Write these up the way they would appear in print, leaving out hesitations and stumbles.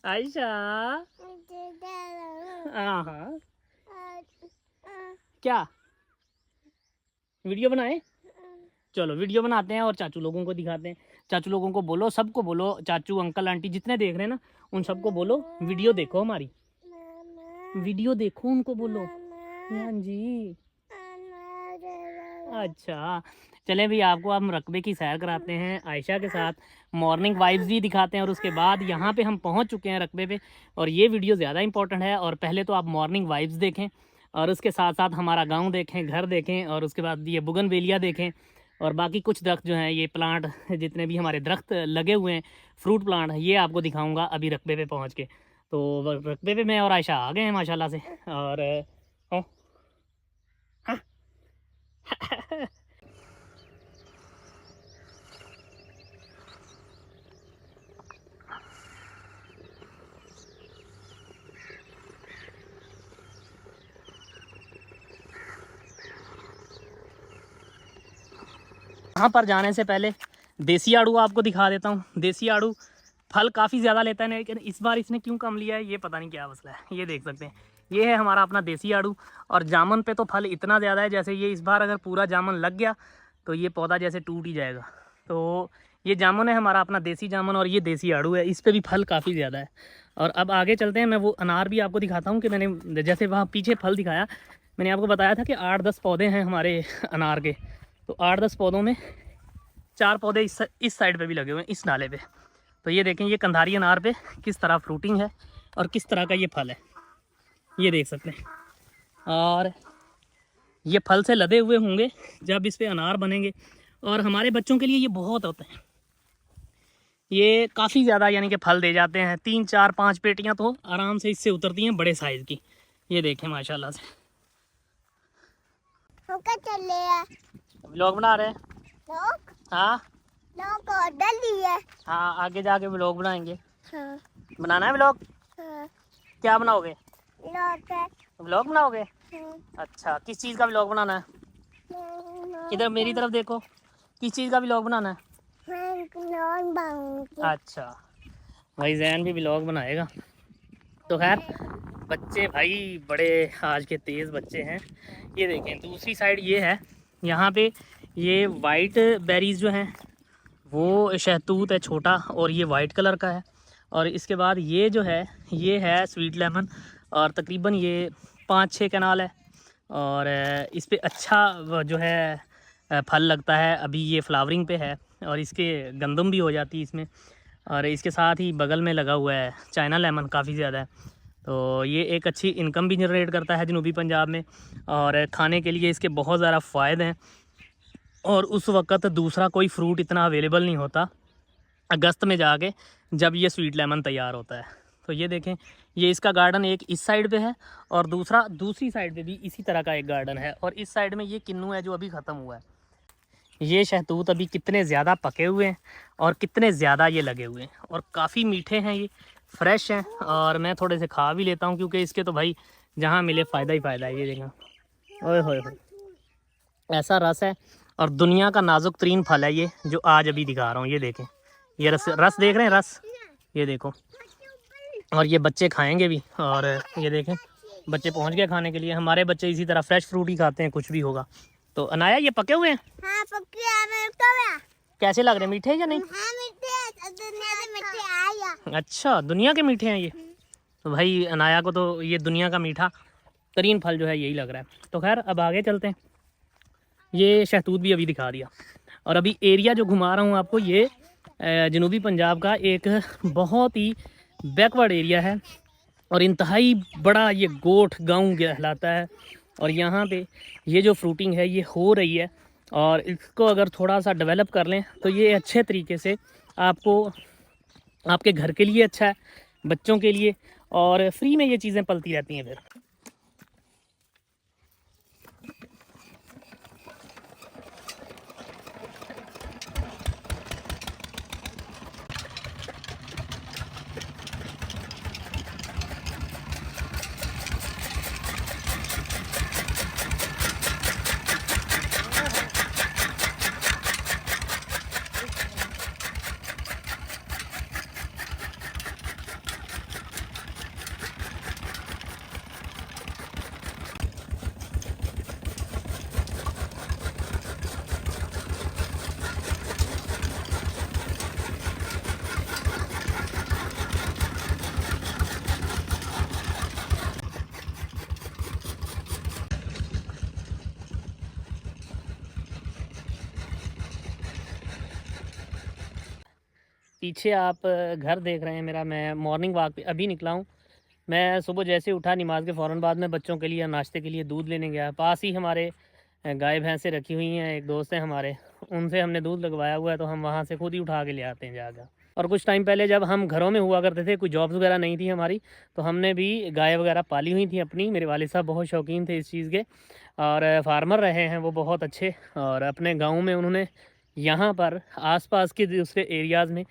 आयशा। हाँ क्या वीडियो बनाए? चलो वीडियो बनाते हैं और चाचू लोगों को दिखाते हैं। चाचू लोगों को बोलो, सबको बोलो, चाचू अंकल आंटी जितने देख रहे हैं ना उन सबको बोलो वीडियो देखो, हमारी वीडियो देखो, उनको बोलो। हाँ जी। अच्छा चलें भाई, आपको हम रकबे की सैर कराते हैं आयशा के साथ, मॉर्निंग वाइब्स भी दिखाते हैं और उसके बाद यहाँ पे हम पहुँच चुके हैं रकबे पे और ये वीडियो ज़्यादा इंपॉर्टेंट है। और पहले तो आप मॉर्निंग वाइब्स देखें और उसके साथ साथ हमारा गांव देखें, घर देखें और उसके बाद ये बुगनवेलिया देखें और बाकी कुछ दरख्त जो हैं, ये प्लांट जितने भी हमारे दरख्त लगे हुए हैं, फ्रूट प्लांट, ये आपको दिखाऊँगा अभी रकबे पे पहुँच के। तो रकबे पे मैं और आयशा आ गए हैं माशाल्लाह से। और हाँ यहाँ पर जाने से पहले देसी आड़ू आपको दिखा देता हूँ। देसी आड़ू फल काफ़ी ज़्यादा लेता है, लेकिन इस बार इसने क्यों कम लिया है ये पता नहीं क्या मसला है। ये देख सकते हैं, ये है हमारा अपना देसी आड़ू। और जामुन पे तो फल इतना ज़्यादा है, जैसे ये इस बार अगर पूरा जामुन लग गया तो ये पौधा जैसे टूट ही जाएगा। तो ये जामुन है हमारा अपना देसी जामुन और ये देसी आड़ू है, इस पर भी फल काफ़ी ज़्यादा है। और अब आगे चलते हैं, मैं वो अनार भी आपको दिखाता हूँ कि मैंने जैसे वहाँ पीछे फल दिखाया, मैंने आपको बताया था कि 8-10 पौधे हैं हमारे अनार के। तो 8-10 पौधों में 4 पौधे इस साइड पे भी लगे हुए हैं, इस नाले पे। तो ये देखें, ये कंधारी अनार पे किस तरह फ्रूटिंग है और किस तरह का ये फल है, ये देख सकते हैं। और ये फल से लदे हुए होंगे जब इस पे अनार बनेंगे। और हमारे बच्चों के लिए ये बहुत होते हैं, ये काफ़ी ज़्यादा यानी कि फल दे जाते हैं। 3-4-5 पेटियाँ तो आराम से इससे उतरती हैं, बड़े साइज़ की। ये देखें माशाल्लाह से। व्लॉग बना रहे हैं। हाँ ऑर्डर लिए। हाँ आगे जाके व्लॉग बनाएंगे। हाँ। बनाना है व्लॉग। हाँ। क्या बनाओगे? व्लॉग बनाओगे। हाँ। अच्छा किस चीज़ का व्लॉग बनाना है? इधर मेरी तरफ देखो, किस चीज़ का व्लॉग बनाना है? अच्छा भाई जैन भी व्लॉग बनाएगा। तो खैर बच्चे भाई बड़े आज के तेज़ बच्चे हैं। ये देखें दूसरी साइड ये है, यहाँ पे ये वाइट बेरीज जो हैं वो शहतूत है छोटा और ये वाइट कलर का है। और इसके बाद ये जो है ये है स्वीट लेमन और तकरीबन ये 5-6 कनाल है। और इस पे अच्छा जो है फल लगता है। अभी ये फ्लावरिंग पे है और इसके गंदम भी हो जाती है इसमें। और इसके साथ ही बगल में लगा हुआ है चाइना लेमन, काफ़ी ज़्यादा है। तो ये एक अच्छी इनकम भी जनरेट करता है जनूबी पंजाब में और खाने के लिए इसके बहुत ज़्यादा फ़ायदे हैं। और उस वक़्त दूसरा कोई फ्रूट इतना अवेलेबल नहीं होता अगस्त में जाके जब ये स्वीट लेमन तैयार होता है। तो ये देखें, ये इसका गार्डन एक इस साइड पे है और दूसरा दूसरी साइड पे भी इसी तरह का एक गार्डन है। और इस साइड में ये किन्नू है जो अभी ख़त्म हुआ है। ये शहतूत अभी कितने ज़्यादा पके हुए हैं और कितने ज़्यादा ये लगे हुए हैं और काफ़ी मीठे हैं, ये फ्रेश हैं। और मैं थोड़े से खा भी लेता हूँ क्योंकि इसके तो भाई जहाँ मिले फ़ायदा ही फ़ायदा है। ये देखा, ओए होए होए, ऐसा रस है। और दुनिया का नाजुक तरीन फल है ये जो आज अभी दिखा रहा हूँ। ये देखें, ये रस देख रहे हैं, रस ये देखो। और ये बच्चे खाएंगे भी। और ये देखें बच्चे पहुँच गए खाने के लिए। हमारे बच्चे इसी तरह फ्रेश फ्रूट ही खाते हैं, कुछ भी होगा। तो अनाया ये पके हुए हैं? हाँ पके हैं। कैसे लग रहे हैं, मीठे या नहीं? हाँ मीठे, दुनिया के मीठे। अच्छा दुनिया के मीठे हैं ये। तो भाई अनाया को तो ये दुनिया का मीठा तरीन फल जो है यही लग रहा है। तो खैर अब आगे चलते हैं। ये शहतूत भी अभी दिखा दिया। और अभी एरिया जो घुमा रहा हूँ आपको, ये जनूबी पंजाब का एक बहुत ही बैकवर्ड एरिया है और इंतहाई बड़ा ये गोठ गांव कहलाता है। और यहाँ पे ये जो फ्रूटिंग है ये हो रही है और इसको अगर थोड़ा सा डेवलप कर लें तो ये अच्छे तरीके से आपको, आपके घर के लिए अच्छा है, बच्चों के लिए, और फ्री में ये चीज़ें पलती रहती हैं फिर। पीछे आप घर देख रहे हैं मेरा, मैं मॉर्निंग वॉक पे अभी निकला हूँ। मैं सुबह जैसे उठा नमाज के फ़ौरन बाद में बच्चों के लिए नाश्ते के लिए दूध लेने गया। पास ही हमारे गाय भैंसें रखी हुई हैं, एक दोस्त हैं हमारे, उनसे हमने दूध लगवाया हुआ है, तो हम वहाँ से खुद ही उठा के ले आते हैं जाकर। और कुछ टाइम पहले जब हम घरों में हुआ करते थे, कोई जॉब्स वगैरह नहीं थी हमारी, तो हमने भी गाय वगैरह पाली हुई थी अपनी। मेरे वालिद साहब बहुत शौकीन थे इस चीज़ के और फार्मर रहे हैं वो बहुत अच्छे। और अपने गाँव में उन्होंने यहाँ पर आसपास के दूसरे एरियाज़ में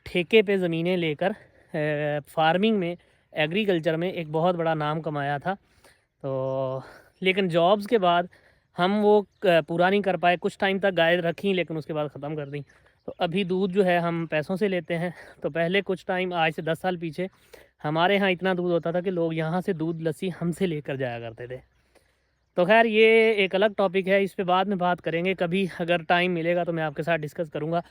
ठेके पे ज़मीनें लेकर फार्मिंग में, एग्रीकल्चर में एक बहुत बड़ा नाम कमाया था। तो लेकिन जॉब्स के बाद हम वो पूरा नहीं कर पाए। कुछ टाइम तक गाय रखी लेकिन उसके बाद ख़त्म कर दी। तो अभी दूध जो है हम पैसों से लेते हैं। तो पहले कुछ टाइम, आज से 10 साल पीछे, हमारे यहाँ इतना दूध होता था कि लोग यहाँ से दूध लस्सी हमसे लेकर जाया करते थे। तो खैर ये एक अलग टॉपिक है, इस पे बाद में बात करेंगे कभी, अगर टाइम मिलेगा तो मैं आपके साथ डिस्कस करूँगा।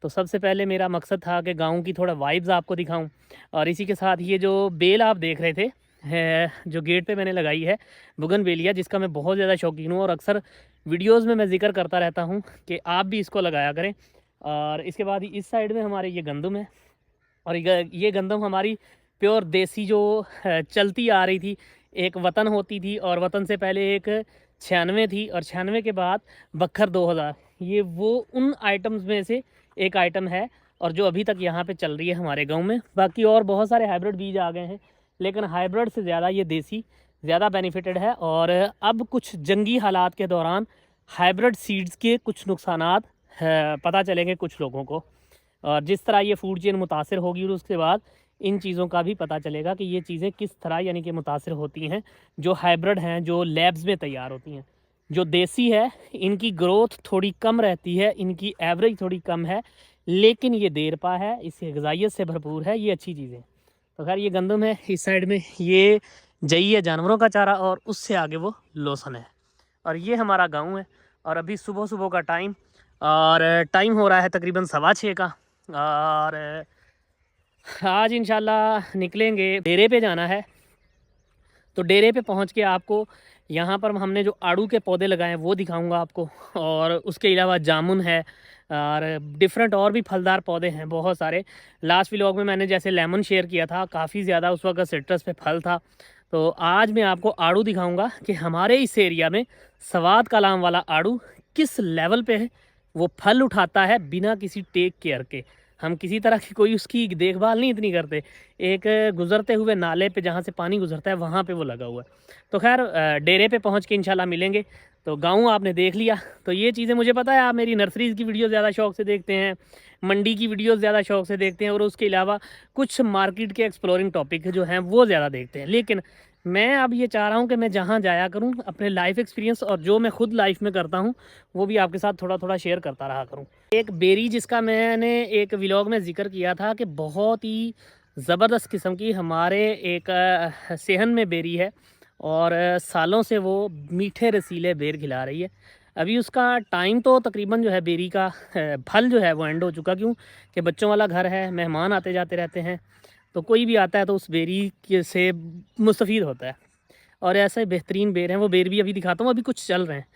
तो सबसे पहले मेरा मकसद था कि गांव की थोड़ा वाइब्स आपको दिखाऊं। और इसी के साथ ये जो बेल आप देख रहे थे है, जो गेट पे मैंने लगाई है बुगनवेलिया, जिसका मैं बहुत ज़्यादा शौकीन हूँ और अक्सर वीडियोज़ में मैं जिक्र करता रहता हूँ कि आप भी इसको लगाया करें। और इसके बाद इस साइड में हमारे ये गंदम है, और ये गंदम हमारी प्योर देसी जो चलती आ रही थी। एक वतन होती थी और वतन से पहले एक 96 थी, और 96 के बाद बखर 2000, ये वो उन आइटम्स में से एक आइटम है और जो अभी तक यहाँ पे चल रही है हमारे गांव में। बाकी और बहुत सारे हाइब्रिड बीज आ गए हैं, लेकिन हाइब्रिड से ज़्यादा ये देसी ज़्यादा बेनिफिटेड है। और अब कुछ जंगी हालात के दौरान हाइब्रिड सीड्स के कुछ नुकसानात पता चलेंगे कुछ लोगों को, और जिस तरह ये फूड चेन मुतासर होगी और उसके बाद इन चीज़ों का भी पता चलेगा कि ये चीज़ें किस तरह यानी कि मुतासर होती हैं। जो हाइब्रिड हैं, जो लैब्स में तैयार होती हैं, जो देसी है इनकी ग्रोथ थोड़ी कम रहती है, इनकी एवरेज थोड़ी कम है, लेकिन ये देरपा है, इसकी ग़िज़ाइयत से भरपूर है, ये अच्छी चीज़ें। तो खैर ये गंदम है, इस साइड में ये जई है जानवरों का चारा, और उससे आगे वो लोसन है। और ये हमारा गाँव है। और अभी सुबह सुबह का टाइम, और टाइम हो रहा है तकरीबन 6:15 का। और आज इंशाल्लाह निकलेंगे, डेरे पे जाना है। तो डेरे पे पहुंच के आपको यहाँ पर हमने जो आड़ू के पौधे लगाए हैं वो दिखाऊंगा आपको, और उसके अलावा जामुन है और डिफरेंट और भी फलदार पौधे हैं बहुत सारे। लास्ट व्लॉग में मैंने जैसे लेमन शेयर किया था, काफ़ी ज़्यादा उस वक्त सिट्रस पे फल था। तो आज मैं आपको आड़ू दिखाऊंगा कि हमारे इस एरिया में सवाद कलाम वाला आड़ू किस लेवल पे है, वो फल उठाता है बिना किसी टेक केयर के। हम किसी तरह की कोई उसकी देखभाल नहीं इतनी करते। एक गुज़रते हुए नाले पे जहाँ से पानी गुज़रता है वहाँ पे वो लगा हुआ है। तो खैर डेरे पे पहुँच के इंशाल्लाह मिलेंगे। तो गाँव आपने देख लिया। तो ये चीज़ें मुझे पता है आप मेरी नर्सरीज़ की वीडियो ज़्यादा शौक से देखते हैं, मंडी की वीडियो ज़्यादा शौक से देखते हैं, और उसके अलावा कुछ मार्केट के एक्सप्लोरिंग टॉपिक जो हैं वो ज़्यादा देखते हैं। लेकिन मैं अब ये चाह रहा हूँ कि मैं जहाँ जाया करूँ अपने लाइफ एक्सपीरियंस और जो मैं खुद लाइफ में करता हूँ वो भी आपके साथ थोड़ा थोड़ा शेयर करता रहा करूँ। एक बेरी जिसका मैंने एक व्लॉग में जिक्र किया था कि बहुत ही ज़बरदस्त किस्म की हमारे एक सेहन में बेरी है, और सालों से वो मीठे रसीले बेर खिला रही है। अभी उसका टाइम तो तकरीबन जो है बेरी का फल जो है वो एंड हो चुका। क्यों कि बच्चों वाला घर है, मेहमान आते जाते रहते हैं, तो कोई भी आता है तो उस बेरी के से मुस्तफ़ीद होता है। और ऐसे बेहतरीन बेर हैं, वो बेर भी अभी दिखाता हूँ। अभी कुछ चल रहे हैं,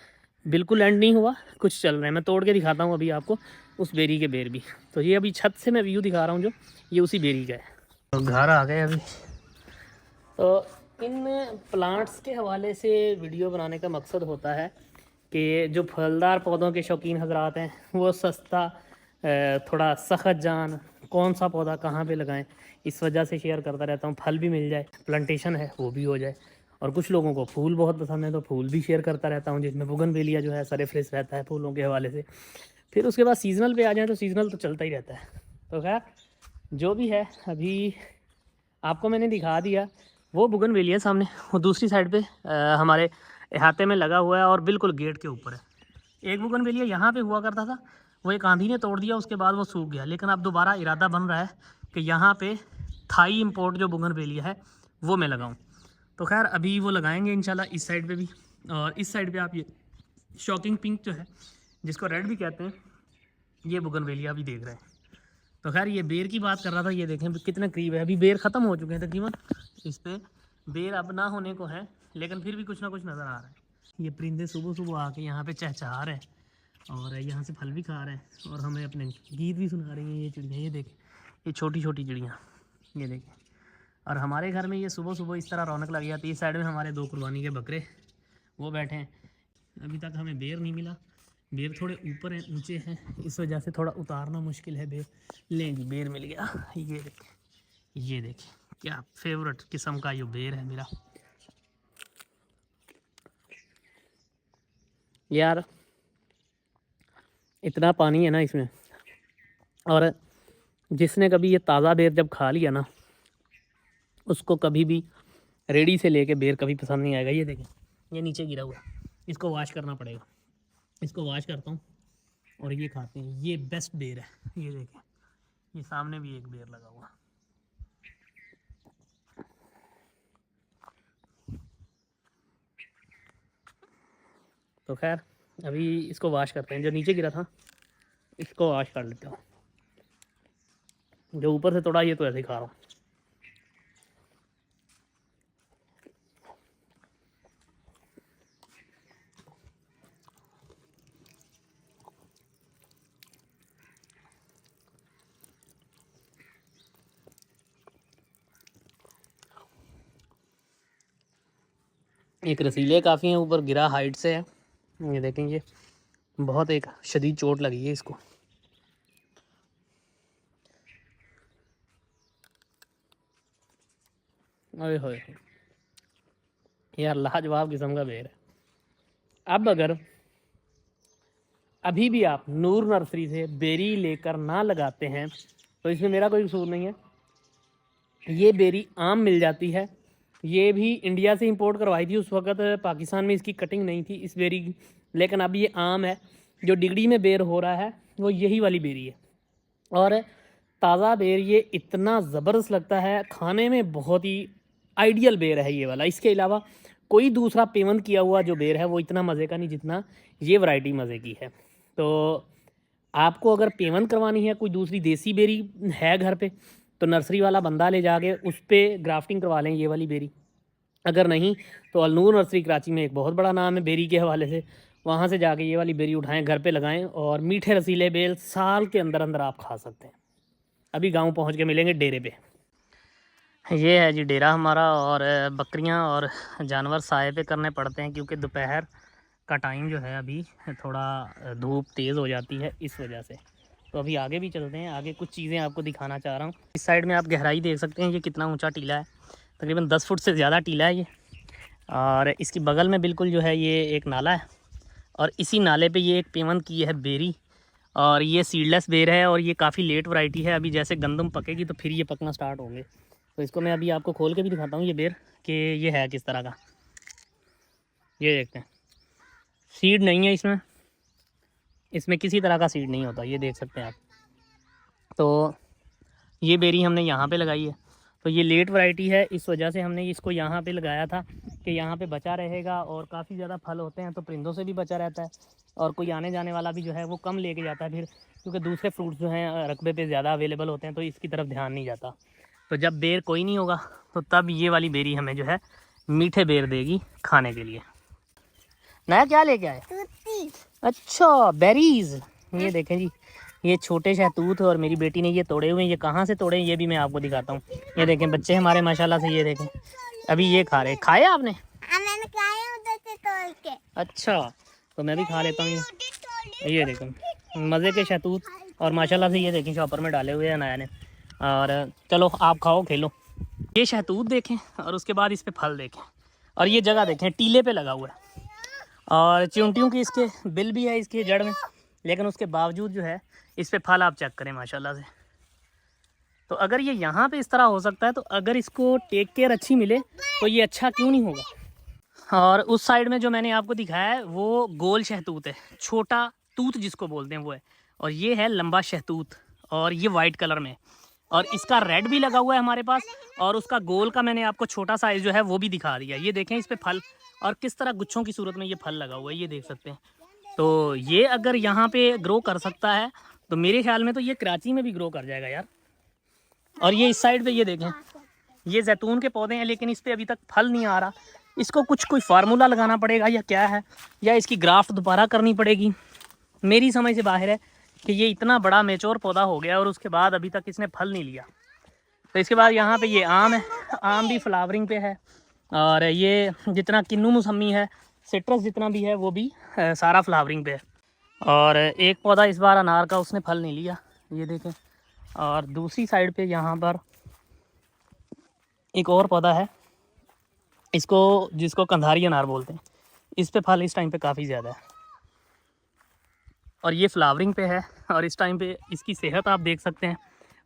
बिल्कुल एंड नहीं हुआ, कुछ चल रहे हैं, मैं तोड़ के दिखाता हूँ अभी आपको उस बेरी के बेर भी। तो ये अभी छत से मैं व्यू दिखा रहा हूँ, जो ये उसी बेरी का है। तो घर आ गए अभी। तो इन प्लांट्स के हवाले से वीडियो बनाने का मकसद होता है कि जो फलदार पौधों के शौकीन हजरात हैं वो सस्ता, थोड़ा सख्त जान, कौन सा पौधा कहाँ पे लगाएं, इस वजह से शेयर करता रहता हूँ। फल भी मिल जाए, प्लांटेशन है वो भी हो जाए। और कुछ लोगों को फूल बहुत पसंद है तो फूल भी शेयर करता रहता हूँ, जिसमें बुगनवेलिया जो है सरे फ्रेश रहता है फूलों के हवाले से। फिर उसके बाद सीज़नल पे आ जाए तो सीज़नल तो चलता ही रहता है। तो खैर जो भी है अभी आपको मैंने दिखा दिया। वो बुगनवेलिया सामने, वो दूसरी साइड पे हमारे अहाते में लगा हुआ है और बिल्कुल गेट के ऊपर है। एक बुगनवेलिया यहाँ पे हुआ करता था, वो एक आंधी ने तोड़ दिया, उसके बाद वो सूख गया। लेकिन अब दोबारा इरादा बन रहा है कि यहाँ पे थाई इम्पोर्ट जो बुगनवेलिया है वो मैं लगाऊँ। तो खैर अभी वो लगाएंगे इंशाल्लाह इस साइड पे भी। और इस साइड पे आप ये शॉकिंग पिंक जो है, जिसको रेड भी कहते हैं, ये बुगनवेलिया भी देख रहे हैं। तो खैर ये बेर की बात कर रहा था, ये देखें कितने करीब है। अभी बेर ख़त्म हो चुके हैं तकरीबन, इस पर बेर अब ना होने को है, लेकिन फिर भी कुछ ना कुछ नज़र आ रहा है। ये परिंदे सुबह सुबह आके यहाँ पे चहचहा रहे हैं, और यहाँ से फल भी खा रहे हैं और हमें अपने गीत भी सुना रही हैं ये चिड़ियाँ। ये देखें, ये छोटी छोटी चिड़ियाँ, ये देखें। और हमारे घर में ये सुबह सुबह इस तरह रौनक लग जाती है। इस साइड में हमारे 2 कुर्बानी के बकरे वो बैठे हैं। अभी तक हमें बेर नहीं मिला, बेर थोड़े ऊपर हैं, ऊंचे हैं, इस वजह से थोड़ा उतारना मुश्किल है बेर। लें जी, बेर मिल गया। ये देखें, ये देखें, क्या फेवरेट किस्म का ये बेर है मेरा। यार इतना पानी है ना इसमें, और जिसने कभी ये ताज़ा बेर जब खा लिया ना, उसको कभी भी रेडी से लेके बेर कभी पसंद नहीं आएगा। ये देखें, ये नीचे गिरा हुआ है, इसको वॉश करना पड़ेगा। इसको वॉश करता हूँ और ये खाते हैं। ये बेस्ट बेर है। ये देखें, ये सामने भी एक बेर लगा हुआ। तो खैर अभी इसको वॉश करते हैं। जो नीचे गिरा था इसको वॉश कर लेते हो। जो ऊपर से तोड़ा ये तो ऐसे ही खा रहा हूँ। एक रसीले काफ़ी हैं, ऊपर गिरा हाइट से है। ये देखें, ये बहुत एक शदीद चोट लगी है इसको। अरे हो यार, लाजवाब किस्म का बेर है। अब अगर अभी भी आप नूर नर्सरी से बेरी लेकर ना लगाते हैं तो इसमें मेरा कोई कसूर नहीं है। ये बेरी आम मिल जाती है। ये भी इंडिया से इंपोर्ट करवाई थी, उस वक्त पाकिस्तान में इसकी कटिंग नहीं थी इस बेरी की, लेकिन अब ये आम है। जो डिगड़ी में बेर हो रहा है वो यही वाली बेरी है। और ताज़ा बेर ये इतना ज़बरदस्त लगता है खाने में, बहुत ही आइडियल बेर है ये वाला। इसके अलावा कोई दूसरा पेवंद किया हुआ जो बेर है वो इतना मज़े का नहीं जितना ये वैरायटी मज़े की है। तो आपको अगर पेवंद करवानी है, कोई दूसरी देसी बेरी है घर पे, तो नर्सरी वाला बंदा ले जाके उस पर ग्राफ्टिंग करवा लें ये वाली बेरी। अगर नहीं तो अलनूर नर्सरी कराची में एक बहुत बड़ा नाम है बेरी के हवाले से, वहाँ से जाके ये वाली बेरी उठाएं, घर पे लगाएं और मीठे रसीले बेल साल के अंदर अंदर आप खा सकते हैं। अभी गांव पहुँच के मिलेंगे डेरे पे। ये है जी डेरा हमारा, और बकरियां और जानवर साए पे करने पड़ते हैं क्योंकि दोपहर का टाइम जो है अभी थोड़ा धूप तेज़ हो जाती है इस वजह से। तो अभी आगे भी चलते हैं, आगे कुछ चीज़ें आपको दिखाना चाह रहा हूँ। इस साइड में आप गहराई देख सकते हैं, ये कितना ऊंचा टीला है, तकरीबन 10 फुट से ज़्यादा टीला है ये। और इसकी बगल में बिल्कुल जो है ये एक नाला है, और इसी नाले पे ये एक पेवंद की है बेरी, और ये सीडलेस बेर है और ये काफ़ी लेट वैरायटी है। अभी जैसे गंदम पकेगी तो फिर ये पकना स्टार्ट होंगे। तो इसको मैं अभी आपको खोल के भी दिखाता हूँ ये बेर कि ये है किस तरह का। ये देखते हैं, सीड नहीं है इसमें, इसमें किसी तरह का सीड नहीं होता, ये देख सकते हैं आप। तो ये बेरी हमने यहाँ पे लगाई है। तो ये लेट वैरायटी है, इस वजह से हमने इसको यहाँ पे लगाया था कि यहाँ पे बचा रहेगा और काफ़ी ज़्यादा फल होते हैं तो परिंदों से भी बचा रहता है, और कोई आने जाने वाला भी जो है वो कम लेके जाता है फिर, क्योंकि दूसरे फ्रूट्स जो हैं रकबे पे ज़्यादा अवेलेबल होते हैं तो इसकी तरफ ध्यान नहीं जाता। तो जब बेर कोई नहीं होगा तो तब ये वाली बेरी हमें जो है मीठे बेर देगी खाने के लिए। नया क्या लेके आए? अच्छा, बेरीज। ये देखें जी, ये छोटे शहतूत और मेरी बेटी ने ये तोड़े हुए हैं। ये कहाँ से तोड़े ये भी मैं आपको दिखाता हूँ। ये देखें बच्चे हमारे माशाल्लाह से, ये देखें अभी ये खा रहे। खाए आपने? मैंने खाया उधर से तोड़ के। अच्छा, तो मैं भी खा लेता हूँ। ये देखें मज़े के शहतूत, और माशाल्लाह से ये देखें शॉपर में डाले हुए हैं नया ने। और चलो आप खाओ, खेलो। ये शहतूत देखें और उसके बाद इस पर फल देखें, और ये जगह देखें टीले पे लगा हुआ है, और चिंटियों की इसके बिल भी है इसके जड़ में, लेकिन उसके बावजूद जो है इस पे फल आप चेक करें माशाल्लाह से। तो अगर ये यहाँ पे इस तरह हो सकता है तो अगर इसको टेक केयर अच्छी मिले तो ये अच्छा क्यों नहीं होगा। और उस साइड में जो मैंने आपको दिखाया है वो गोल शहतूत है, छोटा तूत जिसको बोलते हैं वो है, और ये है लंबा शहतूत, और ये वाइट कलर में, और इसका रेड भी लगा हुआ है हमारे पास, और उसका गोल का मैंने आपको छोटा साइज़ जो है वो भी दिखा दिया। ये देखें इस पर फल, और किस तरह गुच्छों की सूरत में ये फल लगा हुआ है, ये देख सकते हैं। तो ये अगर यहाँ पे ग्रो कर सकता है तो मेरे ख्याल में तो ये कराची में भी ग्रो कर जाएगा यार। और ये इस साइड पे ये देखें, ये जैतून के पौधे हैं लेकिन इस पर अभी तक फल नहीं आ रहा। इसको कोई फार्मूला लगाना पड़ेगा या क्या है, या इसकी ग्राफ्ट दोबारा करनी पड़ेगी, मेरी समझ से बाहर है कि ये इतना बड़ा मेच्योर पौधा हो गया और उसके बाद अभी तक इसने फल नहीं लिया। तो इसके बाद यहाँ पे ये आम है, आम भी फ्लावरिंग पे है। और ये जितना किन्नू मौसमी है, सिट्रस जितना भी है वो भी सारा फ्लावरिंग पे है। और एक पौधा इस बार अनार का उसने फल नहीं लिया, ये देखें। और दूसरी साइड पे यहाँ पर एक और पौधा है, इसको जिसको कंधारी अनार बोलते हैं, इस पे फल इस टाइम पे काफ़ी ज़्यादा है और ये फ्लावरिंग पे है। और इस टाइम पे इसकी सेहत आप देख सकते हैं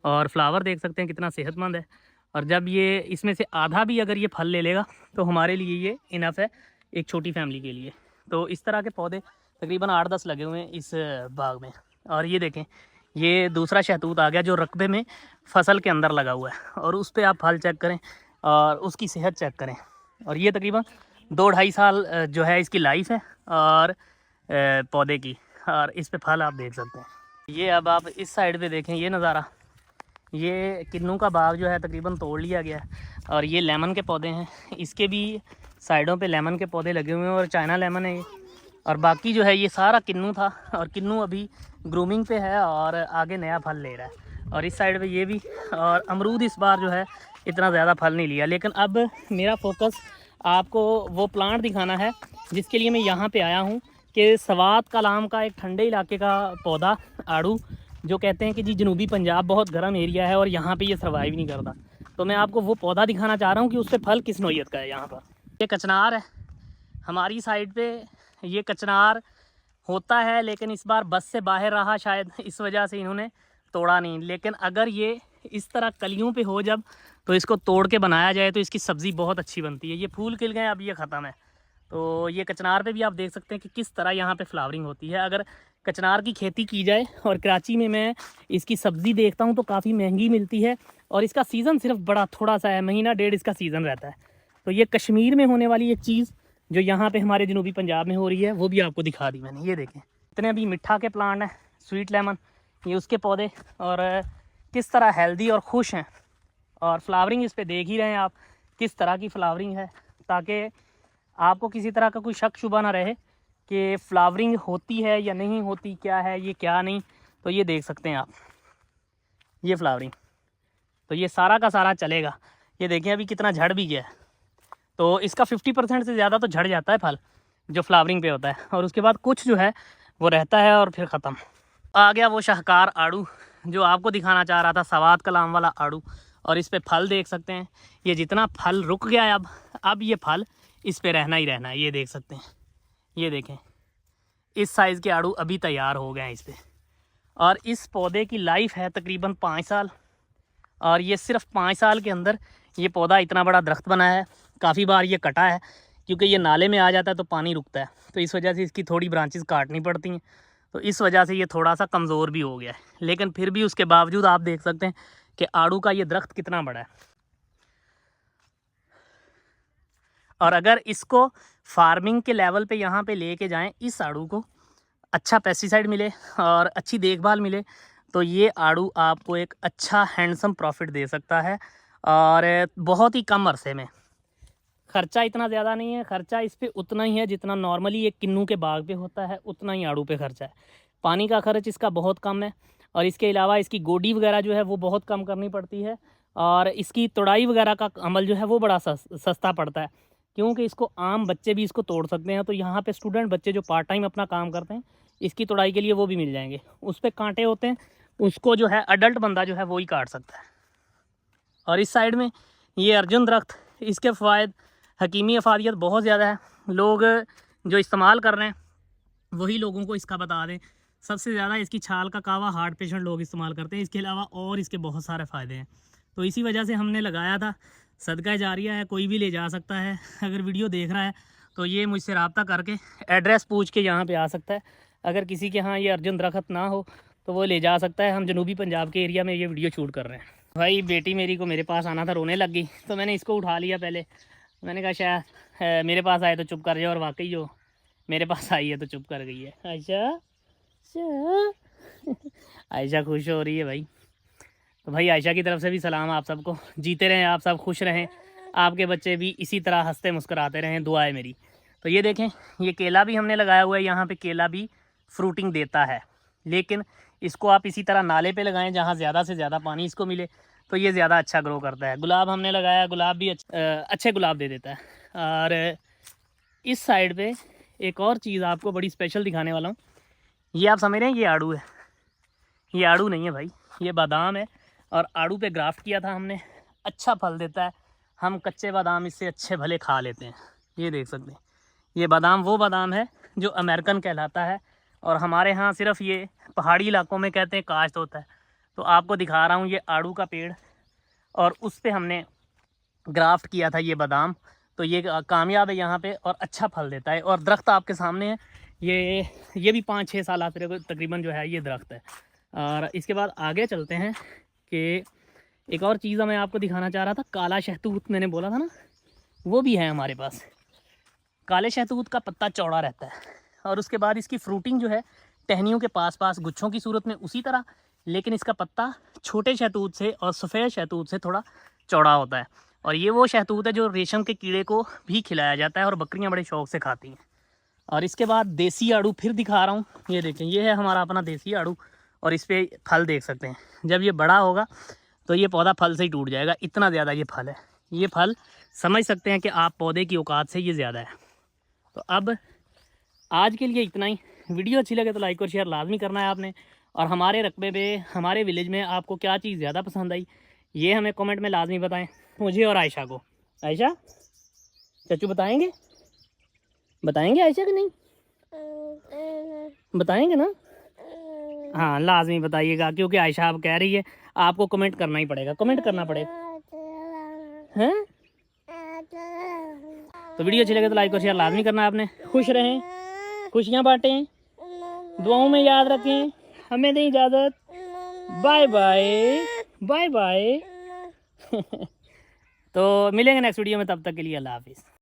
और फ्लावर देख सकते हैं कितना सेहतमंद है। और जब ये इसमें से आधा भी अगर ये फल ले लेगा तो हमारे लिए ये इनफ है एक छोटी फैमिली के लिए। तो इस तरह के पौधे तकरीबन 8-10 लगे हुए हैं इस बाग में। और ये देखें, ये दूसरा शहतूत आ गया जो रकबे में फसल के अंदर लगा हुआ है और उस पर आप फल चेक करें और उसकी सेहत चेक करें। और ये तकरीबन 2-2.5 साल जो है इसकी लाइफ है और पौधे की। और इस पे फल आप देख सकते हैं। ये अब आप इस साइड पे देखें ये नज़ारा, ये किन्नू का बाग जो है तकरीबन तोड़ लिया गया है। और ये लेमन के पौधे हैं, इसके भी साइडों पे लेमन के पौधे लगे हुए हैं और चाइना लेमन है ये। और बाकी जो है ये सारा किन्नू था और किन्नू अभी ग्रूमिंग पे है और आगे नया फल ले रहा है। और इस साइड पे ये भी। और अमरूद इस बार जो है इतना ज़्यादा फल नहीं लिया। लेकिन अब मेरा फोकस आपको वो प्लांट दिखाना है जिसके लिए मैं यहाँ पे आया हूँ, कि सवात कलाम का एक ठंडे इलाके का पौधा आड़ू, जो कहते हैं कि जी जनूबी पंजाब बहुत गर्म एरिया है और यहाँ पे ये सर्वाइव नहीं करता। तो मैं आपको वो पौधा दिखाना चाह रहा हूँ कि उससे फल किस नौइयत का है। यहाँ पर ये कचनार है, हमारी साइड पे ये कचनार होता है लेकिन इस बार बस से बाहर रहा शायद, इस वजह से इन्होंने तोड़ा नहीं। लेकिन अगर ये इस तरह कलियों पे हो जब, तो इसको तोड़ के बनाया जाए तो इसकी सब्ज़ी बहुत अच्छी बनती है। ये फूल खिल गए, अब ये ख़त्म है। तो ये कचनार पे भी आप देख सकते हैं कि किस तरह यहाँ पे फ्लावरिंग होती है। अगर कचनार की खेती की जाए, और कराची में मैं इसकी सब्ज़ी देखता हूँ तो काफ़ी महंगी मिलती है और इसका सीज़न सिर्फ बड़ा थोड़ा सा है, महीना डेढ़ इसका सीज़न रहता है। तो ये कश्मीर में होने वाली एक चीज़ जो यहाँ पे हमारे जनूबी पंजाब में हो रही है वो भी आपको दिखा दी मैंने। ये देखें इतने अभी मिठा के प्लांट हैं, स्वीट लेमन, ये उसके पौधे, और किस तरह हेल्दी और खुश हैं। और फ्लावरिंग इस पर देख ही रहे हैं आप किस तरह की फ्लावरिंग है, ताकि आपको किसी तरह का कोई शक शुबा ना रहे कि फ्लावरिंग होती है या नहीं होती, क्या है ये क्या नहीं। तो ये देख सकते हैं आप, ये फ्लावरिंग, तो ये सारा का सारा चलेगा। ये देखें अभी कितना झड़ भी गया है। तो इसका 50% से ज़्यादा तो झड़ जाता है फल जो फ्लावरिंग पे होता है, और उसके बाद कुछ जो है वो रहता है और फिर ख़त्म। आ गया वो शाहकार आड़ू जो आपको दिखाना चाह रहा था, सवात कलाम वाला आड़ू। और इस पे फल देख सकते हैं, ये जितना फल रुक गया है अब ये फल इस पे रहना ही रहना है। ये देख सकते हैं, ये देखें इस साइज़ के आड़ू अभी तैयार हो गए हैं इस पे। और इस पौधे की लाइफ है तकरीबन 5 साल, और ये सिर्फ 5 साल के अंदर ये पौधा इतना बड़ा दरख्त बना है। काफ़ी बार ये कटा है क्योंकि ये नाले में आ जाता है तो पानी रुकता है, तो इस वजह से इसकी थोड़ी ब्रांचेस काटनी पड़ती हैं। तो इस वजह से ये थोड़ा सा कमज़ोर भी हो गया है, लेकिन फिर भी उसके बावजूद आप देख सकते हैं कि आड़ू का ये दरख्त कितना बड़ा है। और अगर इसको फार्मिंग के लेवल पे यहाँ पे लेके जाएं, इस आड़ू को अच्छा पेस्टिसाइड मिले और अच्छी देखभाल मिले, तो ये आड़ू आपको एक अच्छा हैंडसम प्रॉफिट दे सकता है। और बहुत ही कम अरसे में, ख़र्चा इतना ज़्यादा नहीं है, ख़र्चा इस पे उतना ही है जितना नॉर्मली एक किन्नू के बाग पे होता है, उतना ही आड़ू पे खर्चा है। पानी का खर्च इसका बहुत कम है, और इसके अलावा इसकी गोडी वगैरह जो है वो बहुत कम करनी पड़ती है, और इसकी तोड़ाई वगैरह का अमल जो है वो बड़ा सस्ता पड़ता है, क्योंकि इसको आम बच्चे भी इसको तोड़ सकते हैं। तो यहाँ पे स्टूडेंट बच्चे जो पार्ट टाइम अपना काम करते हैं इसकी तोड़ाई के लिए वो भी मिल जाएंगे। उस पर कांटे होते हैं, उसको जो है अडल्ट बंदा जो है वो ही काट सकता है। और इस साइड में ये अर्जुन दरख्त, इसके फ़वाद हकीमी अफादियत बहुत ज़्यादा है। लोग जो इस्तेमाल कर रहे हैं वही लोगों को इसका बता दें। सबसे ज़्यादा इसकी छाल का कावा हार्ट पेशेंट लोग इस्तेमाल करते हैं, इसके अलावा और इसके बहुत सारे फ़ायदे हैं। तो इसी वजह से हमने लगाया था, सदका जारिया है, कोई भी ले जा सकता है। अगर वीडियो देख रहा है तो ये मुझसे रब्ता करके एड्रेस पूछ के यहाँ पे आ सकता है। अगर किसी के यहाँ ये अर्जुन दरख्त ना हो तो वो ले जा सकता है। हम जनूबी पंजाब के एरिया में ये वीडियो शूट कर रहे हैं। भाई बेटी मेरी को मेरे पास आना था, रोने लग गई, तो मैंने इसको उठा लिया पहले। मैंने कहा शायद मेरे पास आए तो चुप कर जाए, और वाकई जो मेरे पास आई है तो चुप कर गई है। आयशा आयशा खुश हो रही है भाई। तो भाई आयशा की तरफ से भी सलाम आप सबको, जीते रहें आप सब, खुश रहें, आपके बच्चे भी इसी तरह हंसते मुस्कुराते रहें, दुआ है मेरी। तो ये देखें, ये केला भी हमने लगाया हुआ है यहाँ पे, केला भी फ्रूटिंग देता है। लेकिन इसको आप इसी तरह नाले पे लगाएं जहाँ ज़्यादा से ज़्यादा पानी इसको मिले, तो ये ज़्यादा अच्छा ग्रो करता है। गुलाब हमने लगाया, गुलाब भी अच्छे गुलाब दे देता है। और इस साइड पे एक और चीज़ आपको बड़ी स्पेशल दिखाने वाला हूँ। ये आप समझ रहे हैं, ये आड़ू है। ये आड़ू नहीं है भाई, ये बादाम है। और आड़ू पे ग्राफ्ट किया था हमने, अच्छा फल देता है। हम कच्चे बादाम इससे अच्छे भले खा लेते हैं। ये देख सकते हैं, ये बादाम वो बादाम है जो अमेरिकन कहलाता है, और हमारे यहाँ सिर्फ ये पहाड़ी इलाकों में कहते हैं काश्त होता है। तो आपको दिखा रहा हूँ ये आड़ू का पेड़, और उस पे हमने ग्राफ्ट किया था ये बादाम। तो ये कामयाब है यहाँ पे और अच्छा फल देता है। और दरख्त आपके सामने है, ये भी 5-6 साल तकरीबन जो है ये दरख्त है। और इसके बाद आगे चलते हैं कि एक और चीज़ मैं आपको दिखाना चाह रहा था। काला शहतूत मैंने बोला था ना, वो भी है हमारे पास। काले शहतूत का पत्ता चौड़ा रहता है, और उसके बाद इसकी फ्रूटिंग जो है टहनियों के पास पास गुच्छों की सूरत में उसी तरह, लेकिन इसका पत्ता छोटे शहतूत से और सफ़ेद शहतूत से थोड़ा चौड़ा होता है। और ये वो शहतूत है जो रेशम के कीड़े को भी खिलाया जाता है, और बकरियां बड़े शौक़ से खाती हैं। और इसके बाद देसी आड़ू फिर दिखा रहा हूँ। ये देखें, ये है हमारा अपना देसी आड़ू, और इस पर फल देख सकते हैं। जब ये बड़ा होगा तो ये पौधा फल से ही टूट जाएगा, इतना ज़्यादा ये फल है। ये फल समझ सकते हैं कि आप पौधे की औकात से ये ज़्यादा है। तो अब आज के लिए इतना ही। वीडियो अच्छी लगे तो लाइक और शेयर लाजमी करना है आपने। और हमारे रकबे पे, हमारे विलेज में आपको क्या चीज़ ज़्यादा पसंद आई, ये हमें कमेंट में लाजमी बताएं, मुझे और आयशा को। आयशा, चाचू बताएंगे आयशा कि नहीं? बताएंगे ना? हाँ, लाजमी बताइएगा, क्योंकि आयशा अब कह रही है, आपको कमेंट करना ही पड़ेगा, कमेंट करना पड़ेगा। हैं? तो वीडियो अच्छी लगे तो लाइक और शेयर लाजमी करना आपने। खुश रहें, खुशियाँ बांटें, दुआओं में याद रखें। हमें दें इजाज़त। Bye bye, bye bye. तो मिलेंगे नेक्स्ट वीडियो में, तब तक के लिए अल्लाह हाफिज़।